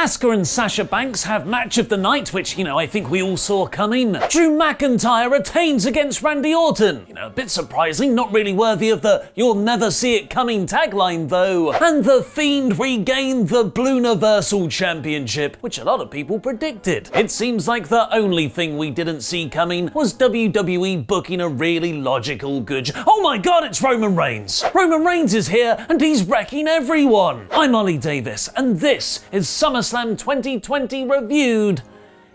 Asuka and Sasha Banks have match of the night, which, I think we all saw coming. Drew McIntyre retains against Randy Orton. A bit surprising, not really worthy of the "you'll never see it coming" tagline though. And the Fiend regained the Blue Universal Championship, which a lot of people predicted. It seems like the only thing we didn't see coming was WWE booking a really logical good. Oh my god, it's Roman Reigns! Roman Reigns is here and he's wrecking everyone! I'm Ollie Davis and this is SummerSlam 2020 reviewed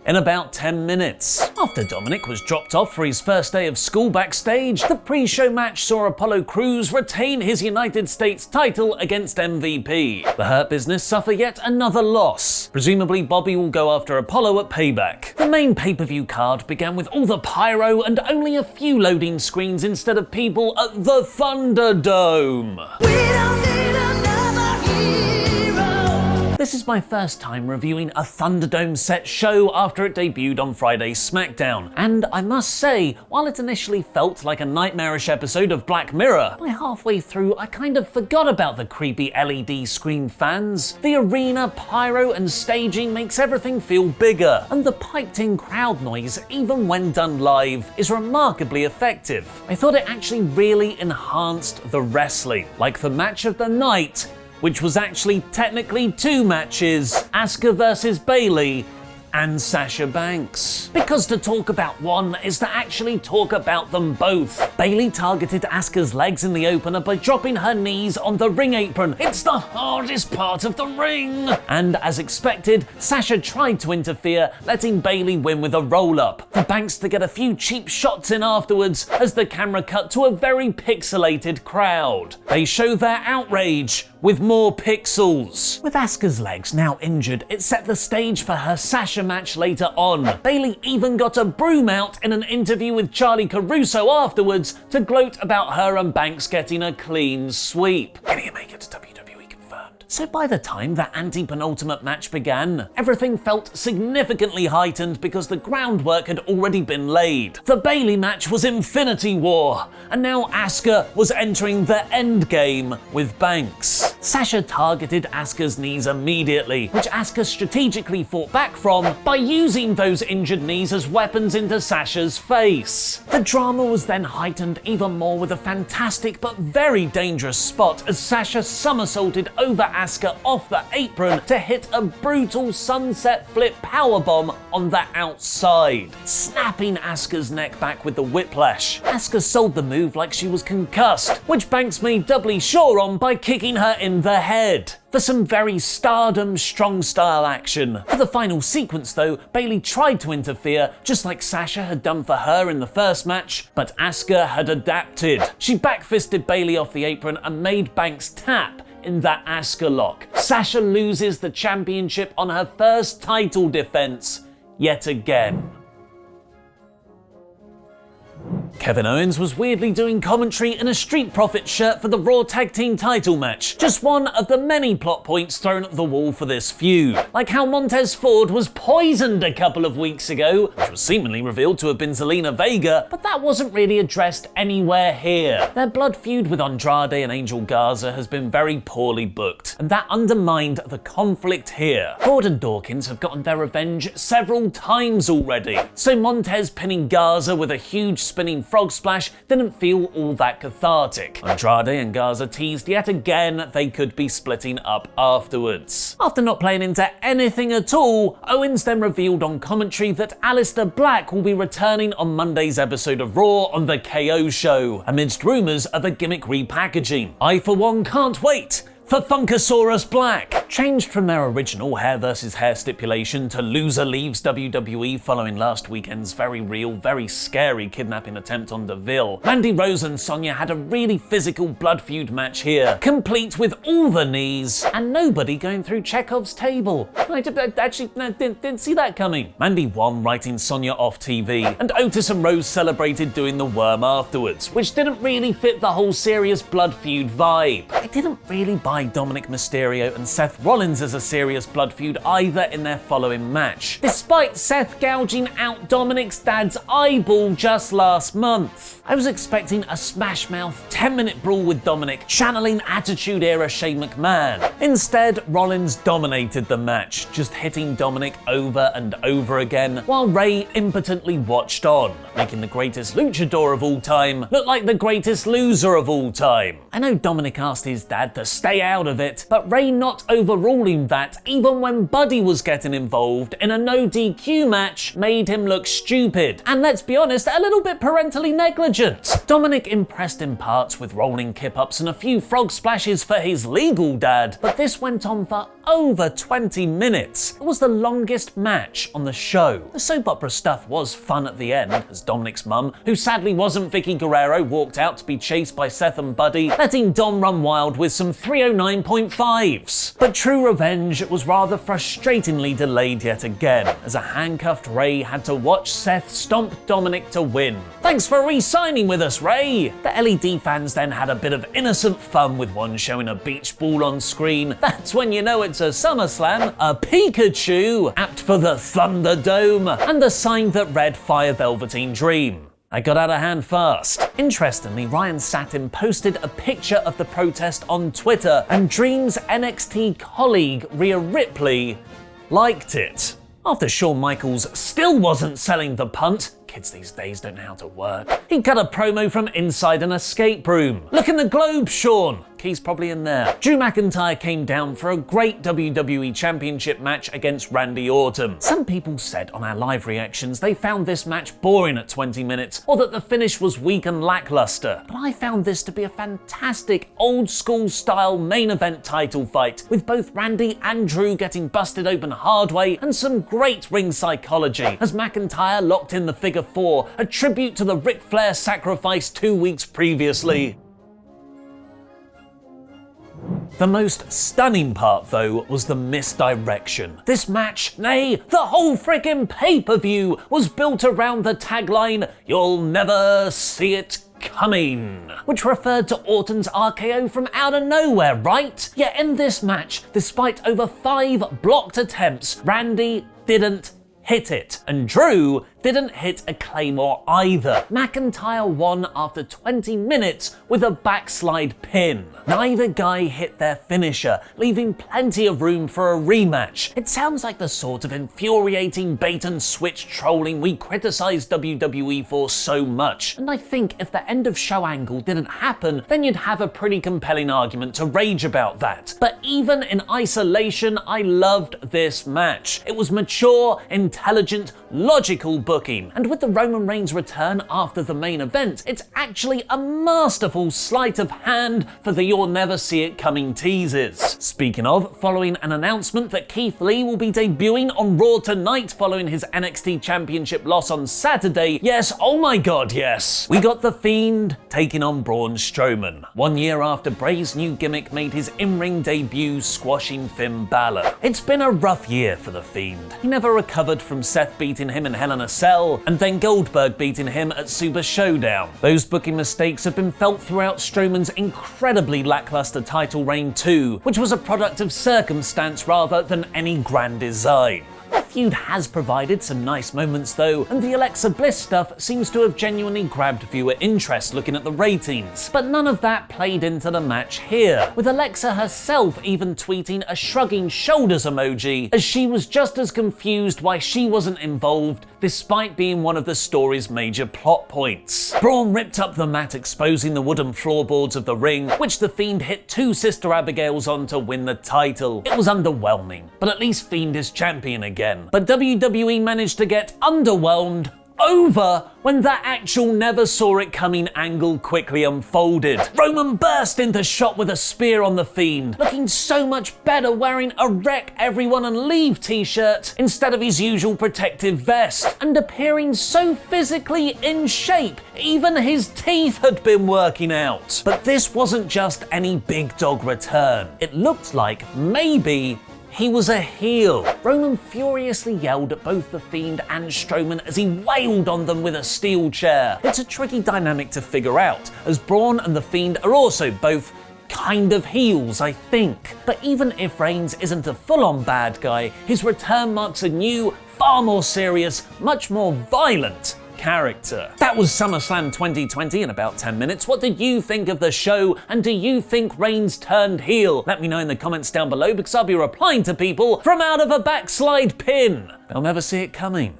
in about 10 minutes. After Dominik was dropped off for his first day of school backstage, the pre-show match saw Apollo Crews retain his United States title against MVP. The Hurt Business suffer yet another loss. Presumably Bobby will go after Apollo at Payback. The main pay-per-view card began with all the pyro and only a few loading screens instead of people at the Thunderdome. We don't need another hero. This is my first time reviewing a Thunderdome set show after it debuted on Friday's SmackDown, and I must say, while it initially felt like a nightmarish episode of Black Mirror, by halfway through I kind of forgot about the creepy LED screen fans. The arena, pyro and staging makes everything feel bigger, and the piped-in crowd noise, even when done live, is remarkably effective. I thought it actually really enhanced the wrestling, like the match of the night, which was actually technically two matches, Asuka versus Bayley and Sasha Banks. Because to talk about one is to actually talk about them both. Bayley targeted Asuka's legs in the opener by dropping her knees on the ring apron. It's the hardest part of the ring! And as expected, Sasha tried to interfere, letting Bayley win with a roll-up, for Banks to get a few cheap shots in afterwards as the camera cut to a very pixelated crowd. They show their outrage with more pixels. With Asuka's legs now injured, it set the stage for her Sasha match later on. Bayley even got a broom out in an interview with Charlie Caruso afterwards to gloat about her and Banks getting a clean sweep. Can you make it to WWE confirmed? So by the time the anti-penultimate match began, everything felt significantly heightened because the groundwork had already been laid. The Bayley match was Infinity War, and now Asuka was entering the end game with Banks. Sasha targeted Asuka's knees immediately, which Asuka strategically fought back from by using those injured knees as weapons into Sasha's face. The drama was then heightened even more with a fantastic but very dangerous spot as Sasha somersaulted over Asuka off the apron to hit a brutal sunset flip powerbomb on the outside, snapping Asuka's neck back with the whiplash. Asuka sold the move like she was concussed, which Banks made doubly sure on by kicking her in the head. For some very Stardom strong style action. For the final sequence though, Bayley tried to interfere, just like Sasha had done for her in the first match, but Asuka had adapted. She backfisted Bayley off the apron and made Banks tap in that Asuka lock. Sasha loses the championship on her first title defense yet again. Kevin Owens was weirdly doing commentary in a Street Profits shirt for the Raw Tag Team title match. Just one of the many plot points thrown at the wall for this feud. Like how Montez Ford was poisoned a couple of weeks ago, which was seemingly revealed to have been Zelina Vega, but that wasn't really addressed anywhere here. Their blood feud with Andrade and Angel Garza has been very poorly booked, and that undermined the conflict here. Ford and Dawkins have gotten their revenge several times already, so Montez pinning Garza with a huge spinning frog splash didn't feel all that cathartic. Andrade and Garza teased yet again they could be splitting up afterwards. After not playing into anything at all, Owens then revealed on commentary that Aleister Black will be returning on Monday's episode of Raw on the KO show, amidst rumours of a gimmick repackaging. I for one can't wait for Funkasaurus Black. Changed from their original hair versus hair stipulation to loser leaves WWE following last weekend's very real, very scary kidnapping attempt on Deville, Mandy Rose and Sonya had a really physical blood feud match here, complete with all the knees and nobody going through Chekhov's table. I actually didn't see that coming. Mandy won, writing Sonya off TV, and Otis and Rose celebrated doing the worm afterwards, which didn't really fit the whole serious blood feud vibe. I didn't really buy eye Dominik Mysterio and Seth Rollins as a serious blood feud either in their following match, despite Seth gouging out Dominik's dad's eyeball just last month. I was expecting a smash mouth 10-minute brawl with Dominik, channeling Attitude Era Shane McMahon. Instead, Rollins dominated the match, just hitting Dominik over and over again, while Ray impotently watched on, making the greatest luchador of all time look like the greatest loser of all time. I know Dominik asked his dad to stay out of it, but Ray not overruling that even when Buddy was getting involved in a no DQ match made him look stupid, and let's be honest, a little bit parentally negligent. Dominik impressed in parts with rolling kip-ups and a few frog splashes for his legal dad, but this went on for over 20 minutes. It was the longest match on the show. The soap opera stuff was fun at the end, as Dominik's mum, who sadly wasn't Vicky Guerrero, walked out to be chased by Seth and Buddy, letting Dom run wild with some 309.5s. But true revenge was rather frustratingly delayed yet again, as a handcuffed Ray had to watch Seth stomp Dominik to win. Thanks for re-signing with us, Ray! The LED fans then had a bit of innocent fun with one showing a beach ball on screen. That's when you know it's a SummerSlam, a Pikachu, apt for the Thunderdome, and a sign that read Fire Velveteen Dream. I got out of hand fast. Interestingly, Ryan Satin posted a picture of the protest on Twitter, and Dream's NXT colleague Rhea Ripley liked it. After Shawn Michaels still wasn't selling the punt, kids these days don't know how to work, he cut a promo from inside an escape room. Look in the globe, Shawn! Key's probably in there. Drew McIntyre came down for a great WWE Championship match against Randy Orton. Some people said on our live reactions they found this match boring at 20 minutes, or that the finish was weak and lackluster. But I found this to be a fantastic old school style main event title fight, with both Randy and Drew getting busted open hard way and some great ring psychology, as McIntyre locked in the figure 4, a tribute to the Ric Flair sacrifice 2 weeks previously. The most stunning part, though, was the misdirection. This match, nay, the whole frickin' pay-per-view, was built around the tagline, "You'll never see it coming," which referred to Orton's RKO from out of nowhere, right? Yet in this match, despite over 5 blocked attempts, Randy didn't hit it, and Drew didn't hit a Claymore either. McIntyre won after 20 minutes with a backslide pin. Neither guy hit their finisher, leaving plenty of room for a rematch. It sounds like the sort of infuriating bait and switch trolling we criticize WWE for so much, and I think if the end of show angle didn't happen, then you'd have a pretty compelling argument to rage about that. But even in isolation, I loved this match. It was mature, intelligent, logical booking, and with the Roman Reigns return after the main event, it's actually a masterful sleight of hand for the "you'll never see it coming" teases. Speaking of, following an announcement that Keith Lee will be debuting on Raw tonight following his NXT Championship loss on Saturday, yes, oh my god, yes, we got The Fiend taking on Braun Strowman, 1 year after Bray's new gimmick made his in-ring debut squashing Finn Balor. It's been a rough year for The Fiend. He never recovered from Seth beating him in Hell in a Cell, and then Goldberg beating him at Super Showdown. Those booking mistakes have been felt throughout Strowman's incredibly lackluster title reign too, which was a product of circumstance rather than any grand design. The feud has provided some nice moments though, and the Alexa Bliss stuff seems to have genuinely grabbed viewer interest looking at the ratings. But none of that played into the match here, with Alexa herself even tweeting a shrugging shoulders emoji, as she was just as confused why she wasn't involved despite being one of the story's major plot points. Braun ripped up the mat, exposing the wooden floorboards of the ring, which the Fiend hit 2 Sister Abigails on to win the title. It was underwhelming, but at least Fiend is champion again. But WWE managed to get underwhelmed over when that actual never saw it coming angle quickly unfolded. Roman burst into shot with a spear on the Fiend, looking so much better wearing a "Wreck Everyone and Leave" t-shirt instead of his usual protective vest, and appearing so physically in shape, even his teeth had been working out. But this wasn't just any big dog return. It looked like maybe he was a heel. Roman furiously yelled at both The Fiend and Strowman as he wailed on them with a steel chair. It's a tricky dynamic to figure out, as Braun and The Fiend are also both kind of heels, I think. But even if Reigns isn't a full-on bad guy, his return marks a new, far more serious, much more violent character. That was SummerSlam 2020 in about 10 minutes. What did you think of the show, and do you think Reigns turned heel? Let me know in the comments down below, because I'll be replying to people from out of a backslide pin. They'll never see it coming.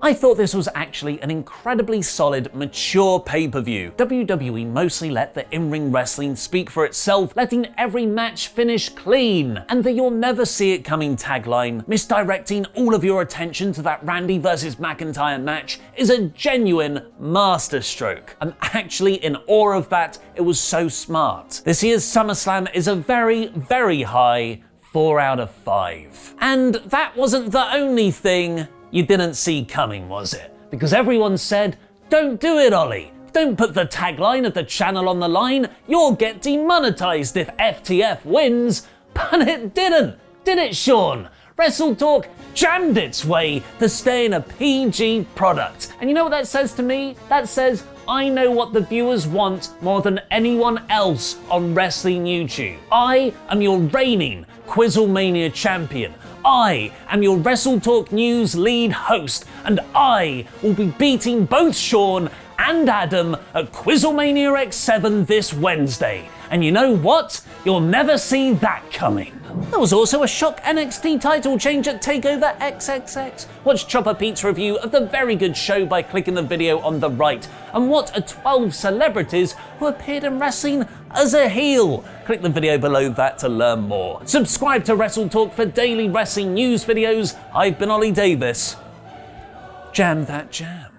I thought this was actually an incredibly solid, mature pay-per-view. WWE mostly let the in-ring wrestling speak for itself, letting every match finish clean. And the "you'll never see it coming" tagline, misdirecting all of your attention to that Randy versus McIntyre match, is a genuine masterstroke. I'm actually in awe of that. It was so smart. This year's SummerSlam is a very, very high 4 out of 5. And that wasn't the only thing you didn't see coming, was it? Because everyone said, "Don't do it, Ollie. Don't put the tagline of the channel on the line. You'll get demonetized if FTF wins." But it didn't, did it, Sean? WrestleTalk jammed its way to stay in a PG product. And you know what that says to me? That says I know what the viewers want more than anyone else on wrestling YouTube. I am your reigning Quizzlemania champion. I am your WrestleTalk News lead host, and I will be beating both Sean and Adam at Quizzlemania X7 this Wednesday. And you know what? You'll never see that coming. There was also a shock NXT title change at TakeOver XXX. Watch Chopper Pete's review of the very good show by clicking the video on the right. And what are 12 celebrities who appeared in wrestling as a heel? Click the video below that to learn more. Subscribe to WrestleTalk for daily wrestling news videos. I've been Ollie Davis. Jam that jam.